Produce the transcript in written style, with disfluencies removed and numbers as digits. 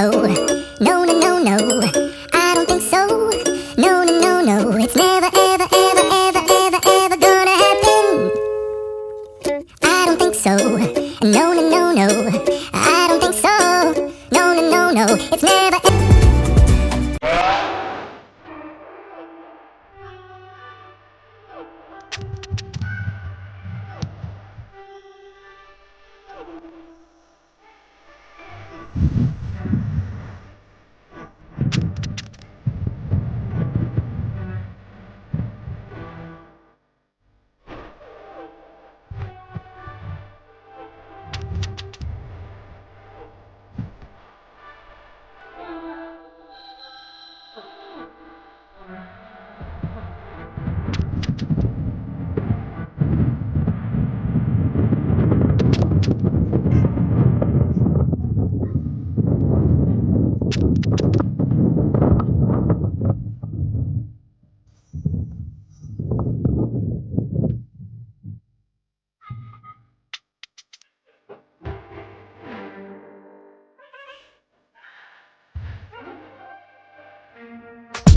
so. No, no, no, no. I don't think so. No, no, no, no. It's never, ever, ever, ever, ever, ever gonna happen. I don't think so. No, no, no, no. I don't think so. No, no, no, no. It's never.